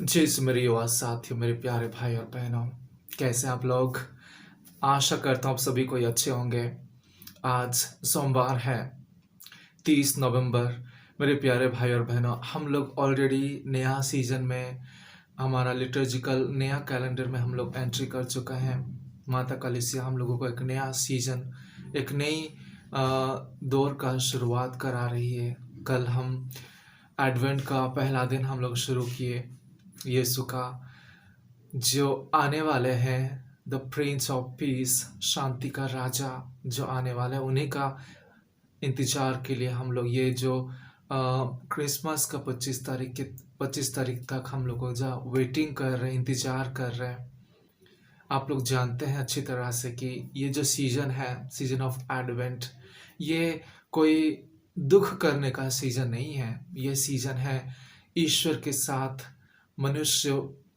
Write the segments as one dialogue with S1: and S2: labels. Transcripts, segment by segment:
S1: जी, मेरी आवाज़ साथियों, मेरे प्यारे भाई और बहनों, कैसे हैं आप लोग? आशा करता हूँ आप सभी कोई अच्छे होंगे। आज सोमवार है, 30 नवंबर। मेरे प्यारे भाई और बहनों, हम लोग ऑलरेडी नया सीज़न में, हमारा लिटर्जिकल नया कैलेंडर में हम लोग एंट्री कर चुका हैं। माता कलीसिया हम लोगों को एक नया सीज़न, एक नई दौर का शुरुआत करा रही है। कल हम एडवेंट का पहला दिन हम लोग शुरू किए। यीशु का जो आने वाले हैं, द प्रिंस ऑफ पीस, शांति का राजा जो आने वाला है, उन्हीं का इंतजार के लिए हम लोग ये जो क्रिसमस का 25 तारीख तक हम लोग जो वेटिंग कर रहे हैं, इंतजार कर रहे हैं। आप लोग जानते हैं अच्छी तरह से कि ये जो सीज़न है, सीज़न ऑफ एडवेंट, ये कोई दुख करने का सीज़न नहीं है। ये सीज़न है ईश्वर के साथ मनुष्य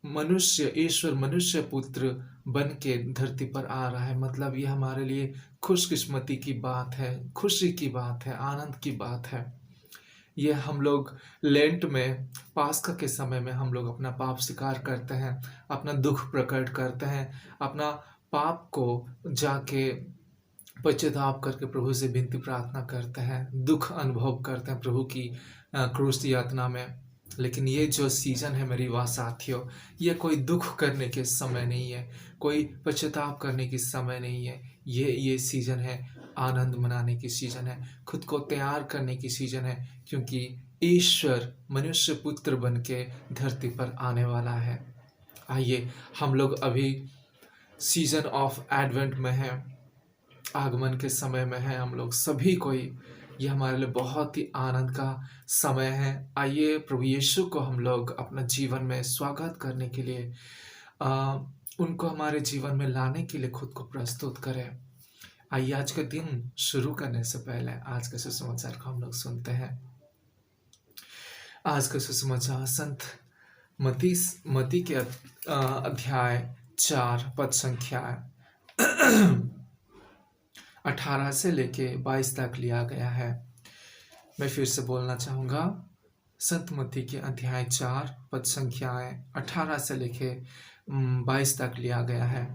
S1: मनुष्य ईश्वर मनुष्य पुत्र बन के धरती पर आ रहा है। मतलब ये हमारे लिए खुशकिस्मती की बात है, खुशी की बात है, आनंद की बात है। ये हम लोग लेंट में, पास्का के समय में हम लोग अपना पाप स्वीकार करते हैं, अपना दुख प्रकट करते हैं, अपना पाप को जाके पश्चाताप करके प्रभु से विनती प्रार्थना करते हैं, दुख अनुभव करते हैं प्रभु की क्रूस यातना में। लेकिन ये जो सीज़न है मेरी वाह साथियों, ये कोई दुख करने के समय नहीं है, कोई पश्चाताप करने की समय नहीं है। ये सीज़न है आनंद मनाने की सीज़न है, खुद को तैयार करने की सीज़न है, क्योंकि ईश्वर मनुष्य पुत्र बन के धरती पर आने वाला है। आइए, हम लोग अभी सीज़न ऑफ एडवेंट में हैं, आगमन के समय में हैं हम लोग सभी कोई। ये हमारे लिए बहुत ही आनंद का समय है। आइए प्रभु यीशु को हम लोग अपना जीवन में स्वागत करने के लिए, उनको हमारे जीवन में लाने के लिए खुद को प्रस्तुत करें। आइए आज का दिन शुरू करने से पहले आज के सुसमाचार को हम लोग सुनते हैं। आज का सुसमाचार संत मती के अध्याय 4 पद संख्या 18 से लेके 22 तक लिया गया है। मैं फिर से बोलना चाहूँगा, संत मत्ती के अध्याय 4 पद संख्याएं 18 से लेके 22 तक लिया गया है।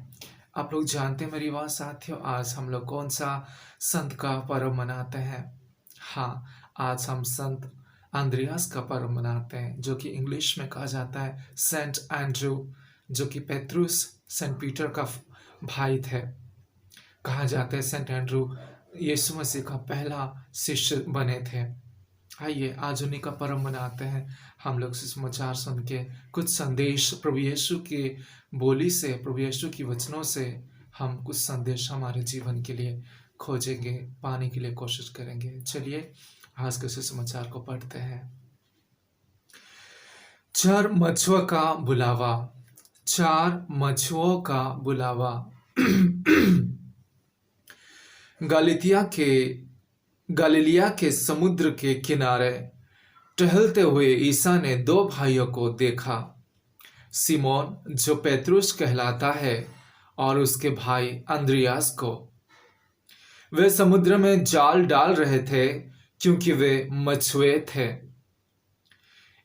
S1: आप लोग जानते हैं मेरी बात साथियों, आज हम लोग कौन सा संत का पर्व मनाते हैं? हाँ, आज हम संत अंद्रियास का पर्व मनाते हैं, जो कि इंग्लिश में कहा जाता है सेंट एंड्रू, जो कि पेट्रुस सेंट पीटर का भाई थे। कहा जाता है सेंट एंड्रू यीशु मसीह का पहला शिष्य बने थे। आइए आज उन्हीं का पर्व मनाते हैं। हम लोग सुसमाचार सुन के कुछ संदेश प्रभु यीशु की बोली से, प्रभु यीशु की वचनों से हम कुछ संदेश हमारे जीवन के लिए खोजेंगे, पाने के लिए कोशिश करेंगे। चलिए आज के सुसमाचार को पढ़ते हैं। 4 मछुआ का बुलावा, 4 मछुओं का बुलावा। गलीलिया के समुद्र के किनारे टहलते हुए ईसा ने 2 भाइयों को देखा, सिमोन जो पेत्रुस कहलाता है और उसके भाई अंद्रियास को। वे समुद्र में जाल डाल रहे थे क्योंकि वे मछुए थे।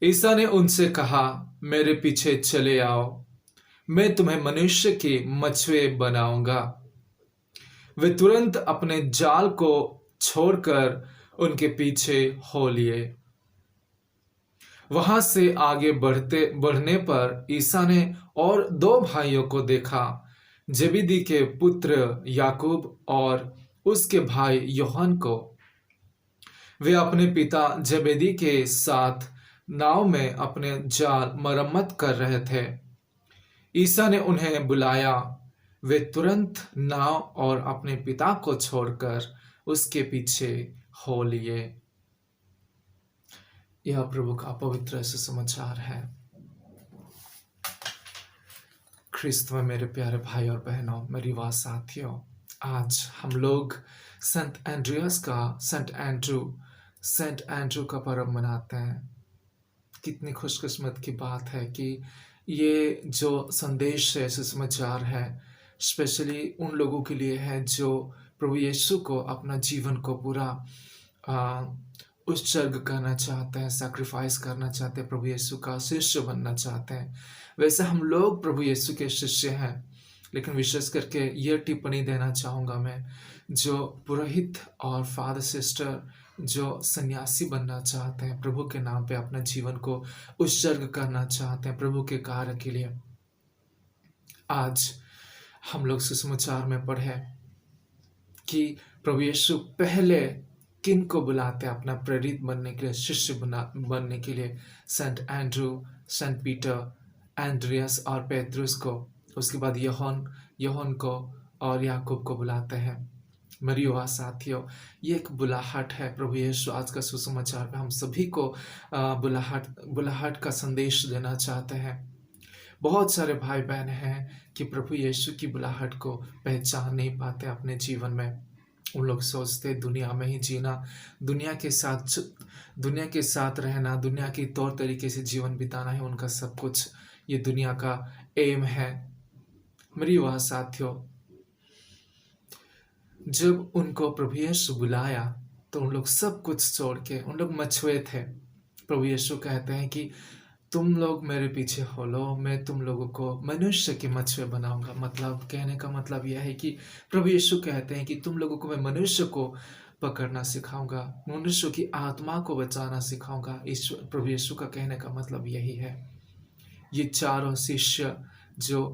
S1: ईसा ने उनसे कहा, मेरे पीछे चले आओ, मैं तुम्हें मनुष्य की मछुए बनाऊंगा। वे तुरंत अपने जाल को छोड़कर उनके पीछे हो लिए। वहां से आगे बढ़ने पर ईसा ने और 2 भाइयों को देखा, जबीदी के पुत्र याकूब और उसके भाई यूहन्ना को। वे अपने पिता जबेदी के साथ नाव में अपने जाल मरम्मत कर रहे थे। ईसा ने उन्हें बुलाया। वे तुरंत नाव और अपने पिता को छोड़कर उसके पीछे हो लिए। यह प्रभु का पवित्र सुसमाचार है। ख्रिस्त में मेरे प्यारे भाई और बहनों, मेरी वाह साथियों, आज हम लोग सेंट एंड्रू का पर्व मनाते हैं। कितनी खुशकिस्मत की बात है कि ये जो संदेश है, सुसमाचार है, स्पेशली उन लोगों के लिए है जो प्रभु यीशु को अपना जीवन को पूरा उत्सर्ग करना चाहते हैं, सैक्रिफाइस करना चाहते हैं, प्रभु यीशु का शिष्य बनना चाहते हैं। वैसे हम लोग प्रभु यीशु के शिष्य हैं, लेकिन विशेष करके ये टिप्पणी देना चाहूँगा मैं, जो पुरोहित और फादर सिस्टर जो सन्यासी बनना चाहते हैं, प्रभु के नाम पे अपने जीवन को उत्सर्ग करना चाहते हैं प्रभु के कार्य के लिए। आज हम लोग सुसमाचार में पढ़े कि प्रभु यीशु पहले किन को बुलाते हैं अपना प्रेरित बनने के लिए, शिष्य बनने के लिए? Saint Andrew, Saint Peter, Andreas और पेट्रुस को। उसके बाद यूहन्ना को और याकूब को बुलाते हैं। मेरे युवा साथियों, ये एक बुलाहट है। प्रभु यीशु आज का सुसमाचार में हम सभी को बुलाहट का संदेश देना चाहते हैं। बहुत सारे भाई बहन हैं कि प्रभु यीशु की बुलाहट को पहचान नहीं पाते अपने जीवन में। उन लोग सोचते दुनिया में ही जीना, दुनिया के साथ रहना, दुनिया के तौर तरीके से जीवन बिताना है उनका सब कुछ। ये दुनिया का एम है। मेरे युवा साथियों, जब उनको प्रभु यीशु बुलाया तो उन लोग सब कुछ छोड़ के, उन लोग मछुए थे। प्रभु यीशु कहते हैं कि तुम लोग मेरे पीछे हो लो, मैं तुम लोगों को मनुष्य के मछुए बनाऊंगा। मतलब कहने का मतलब यह है कि प्रभु यीशु कहते हैं कि तुम लोगों को मैं मनुष्य को पकड़ना सिखाऊंगा, मनुष्य की आत्मा को बचाना सिखाऊंगा। प्रभु यीशु का कहने का मतलब यही है। ये चारों शिष्य जो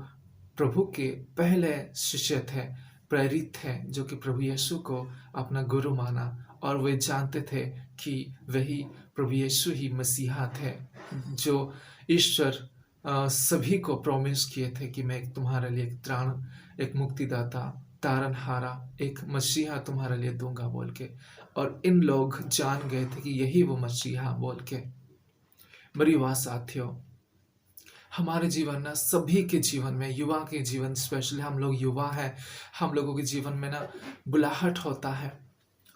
S1: प्रभु के पहले शिष्य थे, प्रेरित थे, जो कि प्रभु यीशु को अपना गुरु माना और वे जानते थे कि वही प्रभु यीशु ही मसीहा थे, जो ईश्वर सभी को प्रॉमिस किए थे कि मैं तुम्हारे लिए एक त्राण, एक मुक्तिदाता, तारनहारा, एक मसीहा तुम्हारे लिए दूंगा बोल के। और इन लोग जान गए थे कि यही वो मसीहा बोल के। मेरे युवा साथियों, हमारे जीवन ना, सभी के जीवन में, युवा के जीवन स्पेशली, हम लोग युवा हैं, हम लोगों के जीवन में ना बुलाहट होता है,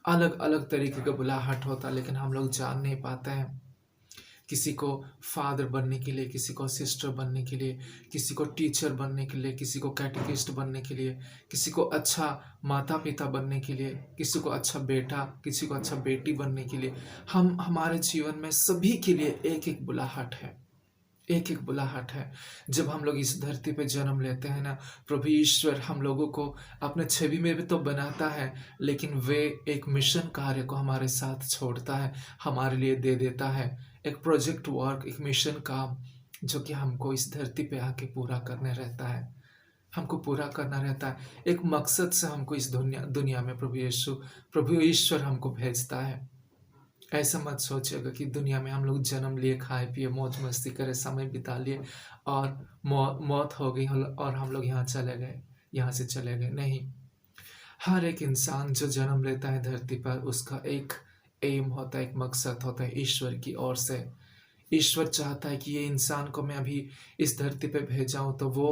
S1: अलग अलग तरीके का बुलाहट होता है, लेकिन हम लोग जान नहीं पाते हैं। किसी को फादर बनने के लिए, किसी को सिस्टर बनने के लिए, किसी को टीचर बनने के लिए, किसी को कैटेकिस्ट बनने के लिए, किसी को अच्छा माता पिता बनने के लिए, किसी को अच्छा बेटा, किसी को अच्छा बेटी बनने के लिए। हमारे जीवन में सभी के लिए एक एक बुलाहट है, एक एक बुलाहट है। जब हम लोग इस धरती पे जन्म लेते हैं ना, प्रभु ईश्वर हम लोगों को अपने छवि में भी तो बनाता है, लेकिन वे एक मिशन कार्य को हमारे साथ छोड़ता है, हमारे लिए दे देता है। एक प्रोजेक्ट वर्क, एक मिशन काम, जो कि हमको इस धरती पे आके पूरा करने रहता है, हमको पूरा करना रहता है। एक मकसद से हमको इस दुनिया में प्रभु ईश्वर हमको भेजता है। ऐसा मत सोचिएगा कि दुनिया में हम लोग जन्म लिए, खाए पिए, मौज मस्ती करे, समय बिता लिए और मौत हो गई और हम लोग यहाँ से चले गए। नहीं, हर एक इंसान जो जन्म लेता है धरती पर, उसका एक एम होता है, एक मकसद होता है ईश्वर की ओर से। ईश्वर चाहता है कि ये इंसान को मैं अभी इस धरती पे भेजाऊं तो वो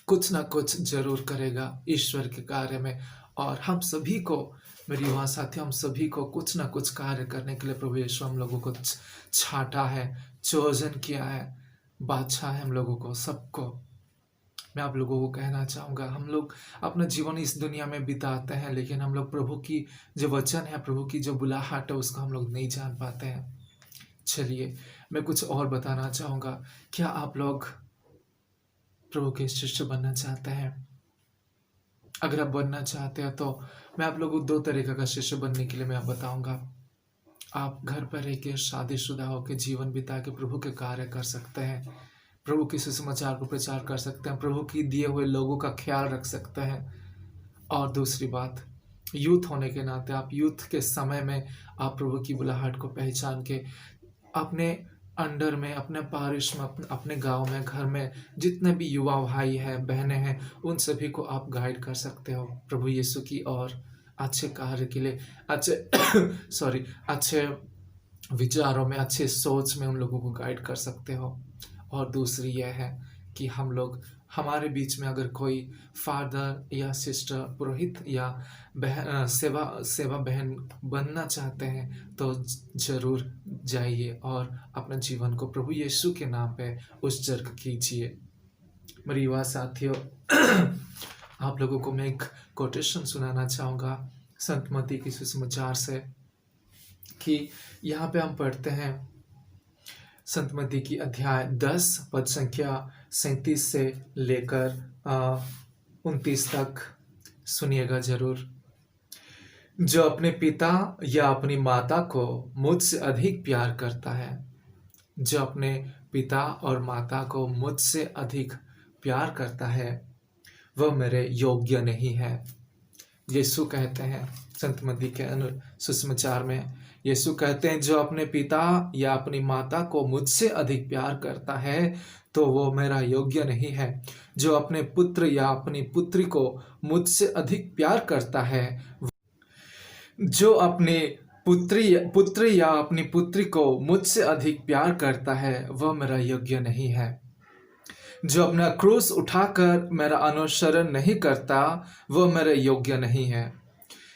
S1: कुछ ना कुछ जरूर करेगा ईश्वर के कार्य में। और हम सभी को, मेरे युवा साथियों, हम सभी को कुछ ना कुछ कार्य करने के लिए प्रभु यीशु हम लोगों को छांटा है, चोजन किया है, बादशाह है हम लोगों को, सबको। मैं आप लोगों को कहना चाहूँगा, हम लोग अपना जीवन इस दुनिया में बिताते हैं, लेकिन हम लोग प्रभु की जो वचन है, प्रभु की जो बुलाहट है, उसको हम लोग नहीं जान पाते हैं। चलिए, मैं कुछ और बताना चाहूँगा। क्या आप लोग प्रभु के शिष्य बनना चाहते हैं? अगर आप बनना चाहते हैं तो मैं आप लोगों को 2 तरीके का शिष्य बनने के लिए मैं बताऊंगा। आप घर पर रह के, शादीशुदा होकर, जीवन बिता के प्रभु के कार्य कर सकते हैं, प्रभु के सुसमाचार को प्रचार कर सकते हैं, प्रभु की दिए हुए लोगों का ख्याल रख सकते हैं। और दूसरी बात, यूथ होने के नाते, आप यूथ के समय में आप प्रभु की बुलाहट को पहचान के अपने अंडर में, अपने पारिश में, अपने गांव में, घर में जितने भी युवा भाई हैं, बहनें हैं, उन सभी को आप गाइड कर सकते हो प्रभु यीशु की और अच्छे कार्य के लिए, अच्छे विचारों में, अच्छे सोच में उन लोगों को गाइड कर सकते हो। और दूसरी यह है कि हम लोग, हमारे बीच में अगर कोई फादर या सिस्टर, पुरोहित या सेवा बहन बनना चाहते हैं तो जरूर जाइए और अपने जीवन को प्रभु यीशु के नाम पे उत्सर्ग कीजिए। मेरे युवा साथियों, आप लोगों को मैं एक कोटेशन सुनाना चाहूँगा संत मत्ती के सुसमाचार से। कि यहाँ पे हम पढ़ते हैं संत मत्ती की अध्याय 10 पद संख्या 37 से लेकर 29 तक सुनिएगा जरूर। जो अपने पिता या अपनी माता को मुझसे अधिक प्यार करता है, जो अपने पिता और माता को मुझसे अधिक प्यार करता है, वह मेरे योग्य नहीं है। यीशु कहते हैं संत मत्ती के सुसमाचार में, यीशु कहते हैं जो अपने पिता या अपनी माता को मुझसे अधिक प्यार करता है तो वो मेरा योग्य नहीं है। जो अपने पुत्र या अपनी पुत्री को मुझसे अधिक प्यार करता है, जो अपने पुत्र या अपनी पुत्री को मुझसे अधिक प्यार करता है, वह मेरा योग्य नहीं है। जो अपना क्रूस उठाकर मेरा अनुसरण नहीं करता, वह मेरे योग्य नहीं है।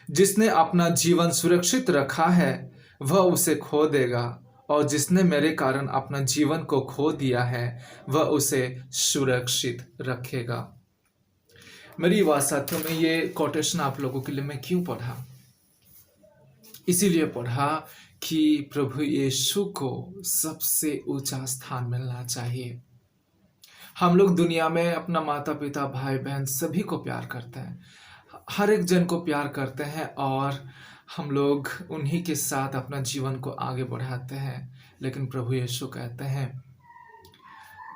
S1: जिसने अपना जीवन सुरक्षित रखा है, वह उसे खो देगा, और जिसने मेरे कारण अपना जीवन को खो दिया है, वह उसे सुरक्षित रखेगा। मेरी बात साथियों में ये कोटेशन आप लोगों के लिए मैं क्यों पढ़ा? इसीलिए पढ़ा कि प्रभु यीशु को सबसे ऊंचा स्थान मिलना चाहिए। हम लोग दुनिया में अपना माता पिता भाई बहन सभी को प्यार करते हैं, हर एक जन को प्यार करते हैं, और हम लोग उन्हीं के साथ अपना जीवन को आगे बढ़ाते हैं। लेकिन प्रभु यीशु कहते हैं,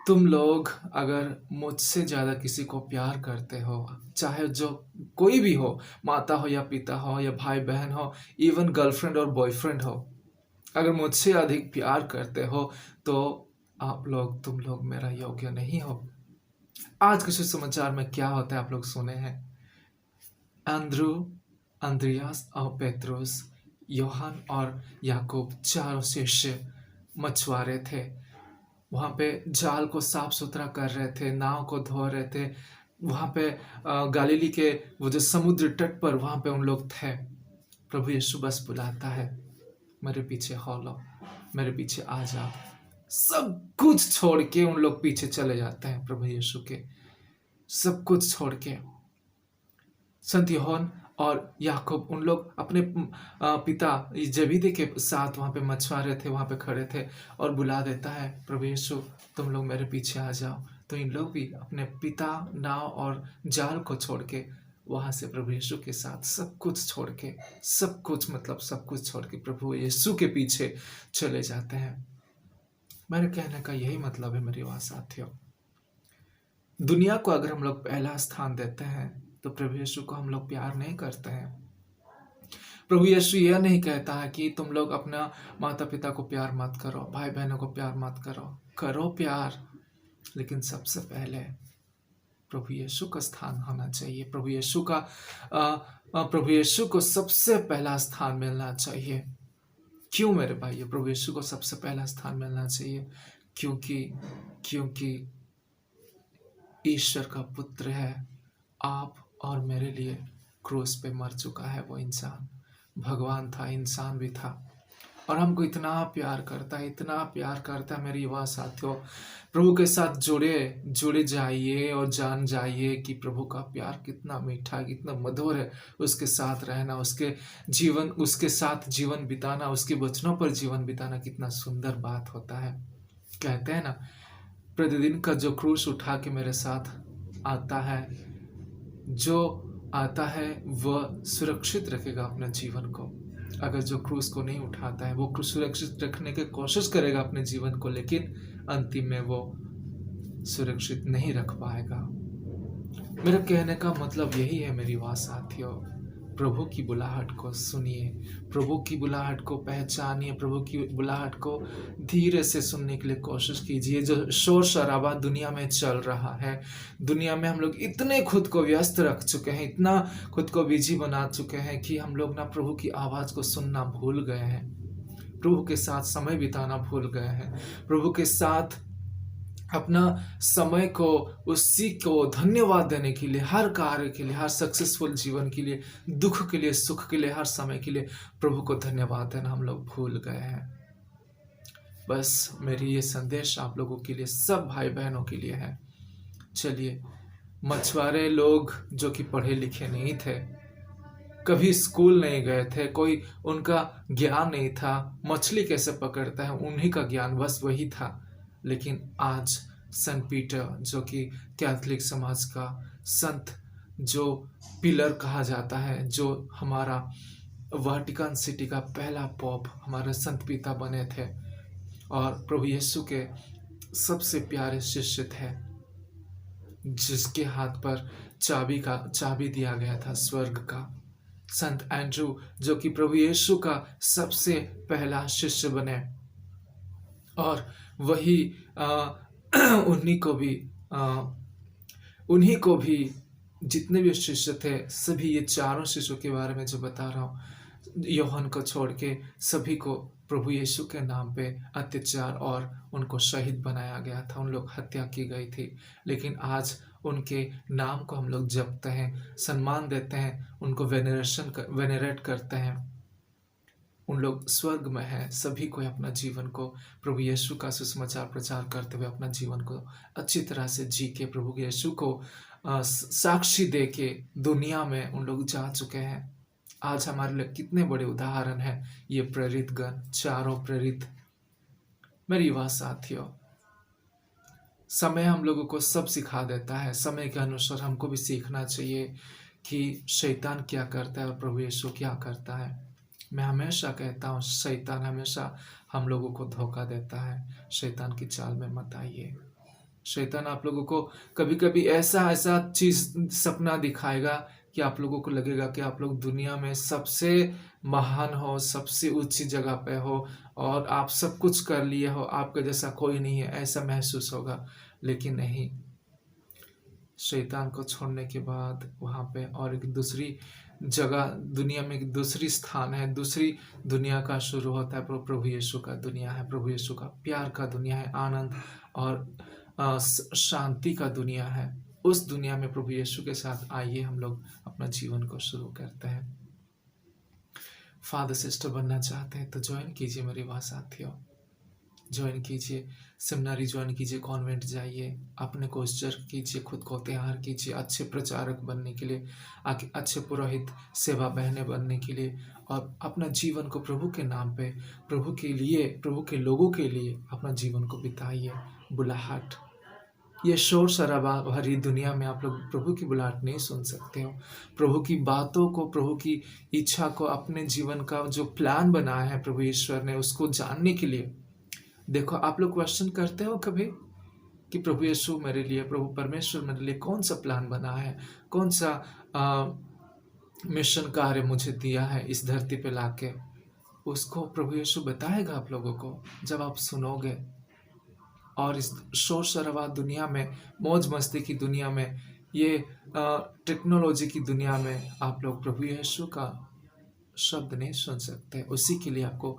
S1: तुम लोग अगर मुझसे ज़्यादा किसी को प्यार करते हो, चाहे जो कोई भी हो, माता हो या पिता हो या भाई बहन हो, इवन गर्लफ्रेंड और बॉयफ्रेंड हो, अगर मुझसे अधिक प्यार करते हो तो तुम लोग मेरा योग्य नहीं हो। आज के सुसमाचार में क्या होता है आप लोग सुने हैं? अंद्रू, अंद्रियास और पेत्रुस, योहान और याकूब, चारों शिष्य मछुआरे थे। वहाँ पे जाल को साफ सुथरा कर रहे थे, नाव को धो रहे थे। वहाँ पे गलीली के वो जो समुद्र तट पर वहाँ पे उन लोग थे। प्रभु यीशु बस बुलाता है, मेरे पीछे हो लो, मेरे पीछे आ जाओ। सब कुछ छोड़ के उन लोग पीछे चले जाते हैं प्रभु यीशु के, सब कुछ छोड़ के। संत यूहन्ना और याकूब उन लोग अपने पिता जबीदे के साथ वहाँ पे मछुआरे थे, वहाँ पे खड़े थे, और बुला देता है प्रभु यीशु तुम लोग मेरे पीछे आ जाओ। तो इन लोग भी अपने पिता, नाव और जाल को छोड़ के वहाँ से प्रभु यीशु के साथ सब कुछ छोड़ के, सब कुछ छोड़ के प्रभु यीशु के पीछे चले जाते हैं। मेरे कहने का यही मतलब है मेरे वहाँ साथियों। दुनिया को अगर हम लोग पहला स्थान देते हैं तो प्रभु यीशु को हम लोग प्यार नहीं करते हैं। प्रभु यीशु यह नहीं कहता है कि तुम लोग अपना माता पिता को प्यार मत करो, भाई बहनों को प्यार मत करो, करो प्यार, लेकिन सबसे पहले प्रभु यीशु का स्थान होना चाहिए। प्रभु यीशु को सबसे पहला स्थान मिलना चाहिए। क्यों मेरे भाई? प्रभु यीशु को सबसे पहला स्थान मिलना चाहिए क्योंकि ईश्वर का पुत्र है, आप और मेरे लिए क्रूस पे मर चुका है। वो इंसान भगवान था, इंसान भी था, और हमको इतना प्यार करता है मेरी युवा साथियों। प्रभु के साथ जुड़े जाइए और जान जाइए कि प्रभु का प्यार कितना मीठा, कितना मधुर है। उसके साथ रहना, उसके साथ जीवन बिताना, उसके वचनों पर जीवन बिताना कितना सुंदर बात होता है। कहते हैं ना, प्रतिदिन का जो क्रूस उठा के मेरे साथ आता है वह सुरक्षित रखेगा अपने जीवन को। अगर जो क्रूस को नहीं उठाता है वो सुरक्षित रखने की कोशिश करेगा अपने जीवन को, लेकिन अंतिम में वो सुरक्षित नहीं रख पाएगा। मेरा कहने का मतलब यही है मेरी बात साथियों। प्रभु की बुलाहट को सुनिए, प्रभु की बुलाहट को पहचानिए, प्रभु की बुलाहट को धीरे से सुनने के लिए कोशिश कीजिए। जो शोर शराबा दुनिया में चल रहा है, दुनिया में हम लोग इतने खुद को व्यस्त रख चुके हैं, इतना खुद को बिजी बना चुके हैं कि हम लोग ना प्रभु की आवाज़ को सुनना भूल गए हैं, प्रभु के साथ समय बिताना भूल गए हैं, प्रभु के साथ अपना समय को उसी को धन्यवाद देने के लिए, हर कार्य के लिए, हर सक्सेसफुल जीवन के लिए, दुख के लिए, सुख के लिए, हर समय के लिए प्रभु को धन्यवाद देना हम लोग भूल गए हैं। बस मेरी ये संदेश आप लोगों के लिए, सब भाई बहनों के लिए है। चलिए, मछुआरे लोग जो कि पढ़े लिखे नहीं थे, कभी स्कूल नहीं गए थे, कोई उनका ज्ञान नहीं था, मछली कैसे पकड़ता है उन्हीं का ज्ञान बस वही था। लेकिन आज सेंट पीटर, जो कि कैथोलिक समाज का संत, जो पिलर कहा जाता है, जो हमारा वाटिकन सिटी का पहला पोप, हमारे संत पिता बने थे और प्रभु यीशु के सबसे प्यारे शिष्य थे, जिसके हाथ पर चाबी दिया गया था स्वर्ग का। संत एंड्रू, जो कि प्रभु यीशु का सबसे पहला शिष्य बने, और वही उन्हीं को भी उन्हीं को भी जितने भी शिष्य थे, सभी ये चारों शिष्यों के बारे में जो बता रहा हूँ, यूहन्ना को छोड़ के सभी को प्रभु यीशु के नाम पे अत्याचार और उनको शहीद बनाया गया था, उन लोग हत्या की गई थी। लेकिन आज उनके नाम को हम लोग जपते हैं, सम्मान देते हैं, उनको वेनेरेट करते हैं। उन लोग स्वर्ग में हैं। सभी को अपना जीवन को प्रभु यीशु का सुसमाचार प्रचार करते हुए अपना जीवन को अच्छी तरह से जी के प्रभु यीशु को साक्षी दे के दुनिया में उन लोग जा चुके हैं। आज हमारे लिए कितने बड़े उदाहरण हैं ये प्रेरित गण, चारों प्रेरित। मेरे युवा साथियों, समय हम लोगों को सब सिखा देता है। समय के अनुसार हमको भी सीखना चाहिए कि शैतान क्या करता है और प्रभु यीशु क्या करता है। मैं हमेशा कहता हूँ, शैतान हमेशा हम लोगों को धोखा देता है। शैतान की चाल में मत आइए। शैतान आप लोगों को कभी कभी ऐसा चीज सपना दिखाएगा कि आप लोगों को लगेगा कि आप लोग दुनिया में सबसे महान हो, सबसे ऊंची जगह पे हो और आप सब कुछ कर लिए हो, आपके जैसा कोई नहीं है, ऐसा महसूस होगा। लेकिन नहीं, शैतान को छोड़ने के बाद वहाँ पे और एक दूसरी जगह, दुनिया में एक दूसरी स्थान है, दूसरी दुनिया का शुरू होता है। प्रभु यीशु का दुनिया है, प्रभु यीशु का प्यार का दुनिया है, आनंद और शांति का दुनिया है। उस दुनिया में प्रभु यीशु के साथ आइए हम लोग अपना जीवन को शुरू करते हैं। फादर सिस्टर बनना चाहते हैं तो ज्वाइन कीजिए मेरे युवा साथियों, ज्वाइन कीजिए, सेमिनारी ज्वाइन कीजिए, कॉन्वेंट जाइए, अपने को उत्सर्ग कीजिए, खुद को तैयार कीजिए अच्छे प्रचारक बनने के लिए, अच्छे पुरोहित सेवा बहने बनने के लिए, और अपना जीवन को प्रभु के नाम पे, प्रभु के लिए, प्रभु के लोगों के लिए अपना जीवन को बिताइए। बुलाहट, ये शोर शराबा भरी दुनिया में आप लोग प्रभु की बुलाहट नहीं सुन सकते हो। प्रभु की बातों को, प्रभु की इच्छा को, अपने जीवन का जो प्लान बनाया है प्रभु ईश्वर ने, उसको जानने के लिए देखो, आप लोग क्वेश्चन करते हो कभी कि प्रभु यीशु मेरे लिए, प्रभु परमेश्वर मेरे लिए कौन सा प्लान बना है, कौन सा मिशन कार्य मुझे दिया है इस धरती पे लाके? उसको प्रभु यीशु बताएगा आप लोगों को जब आप सुनोगे। और इस शोर शराबा दुनिया में, मौज मस्ती की दुनिया में, ये टेक्नोलॉजी की दुनिया में आप लोग प्रभु यीशु का शब्द नहीं सुन सकते। उसी के लिए आपको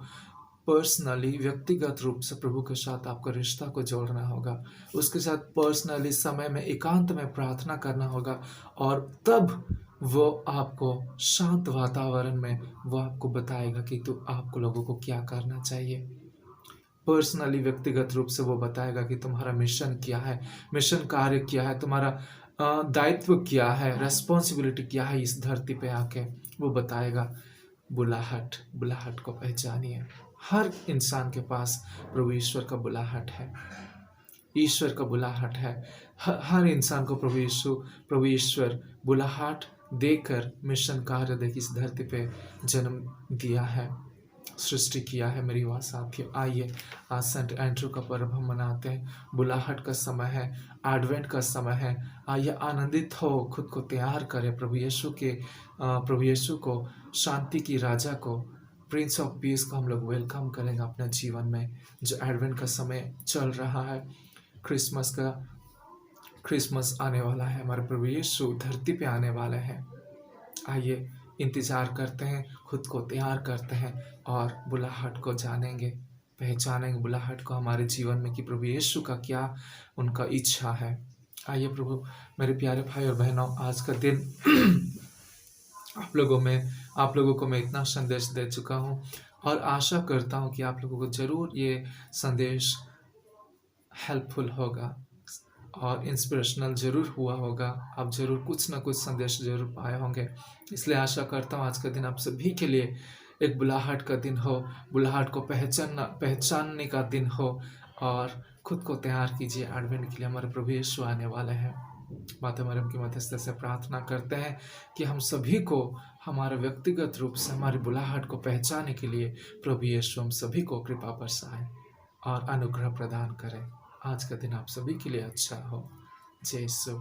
S1: पर्सनली, व्यक्तिगत रूप से प्रभु के साथ आपको रिश्ता को जोड़ना होगा, उसके साथ पर्सनली समय में एकांत में प्रार्थना करना होगा, और तब वो आपको शांत वातावरण में वो आपको बताएगा कि तो आपको लोगों को क्या करना चाहिए। पर्सनली, व्यक्तिगत रूप से वो बताएगा कि तुम्हारा मिशन क्या है, मिशन कार्य क्या है, तुम्हारा दायित्व क्या है, रेस्पॉन्सिबिलिटी क्या है इस धरती पे आके, वो बताएगा। बुलाहट को पहचानिए। हर इंसान के पास प्रभु ईश्वर का बुलाहट है, ईश्वर का बुलाहट है। हर इंसान को प्रभु ईश्वर बुलाहट देकर मिशन कार्य देकर इस धरती पे जन्म दिया है, सृष्टि किया है। मेरी युवा साथियों, आइए आज सेंट एंड्रू का पर्व हम मनाते हैं। बुलाहट का समय है, एडवेंट का समय है। आइए आनंदित हो, खुद को तैयार करें प्रभु यीशु को, शांति की राजा को, प्रिंस ऑफ पीस को हम लोग वेलकम करेंगे अपने जीवन में। जो एडवेंट का समय चल रहा है, क्रिसमस आने वाला है, हमारे प्रभु यीशु धरती पे आने वाले हैं। आइए इंतजार करते हैं, खुद को तैयार करते हैं और बुलाहट को जानेंगे, पहचानेंगे बुलाहट को हमारे जीवन में कि प्रभु यीशु का क्या उनका इच्छा है। आइए प्रभु, मेरे प्यारे भाई और बहनों, आज का दिन आप लोगों को मैं इतना संदेश दे चुका हूँ और आशा करता हूँ कि आप लोगों को जरूर ये संदेश हेल्पफुल होगा, और इंस्पिरेशनल ज़रूर हुआ होगा। आप ज़रूर कुछ ना कुछ संदेश ज़रूर पाए होंगे। इसलिए आशा करता हूँ आज का दिन आप सभी के लिए एक बुलाहट का दिन हो, बुलाहट को पहचानने का दिन हो, और खुद को तैयार कीजिए एडवेंट के लिए। हमारे प्रभु यीशु आने वाले हैं। माता मरियम की मध्यस्थता से प्रार्थना करते हैं कि हम सभी को हमारे व्यक्तिगत रूप से हमारी बुलाहट को पहचानने के लिए प्रभु यीशु हम सभी को कृपा बरसाए और अनुग्रह प्रदान करें। आज का दिन आप सभी के लिए अच्छा हो। जय यीशु।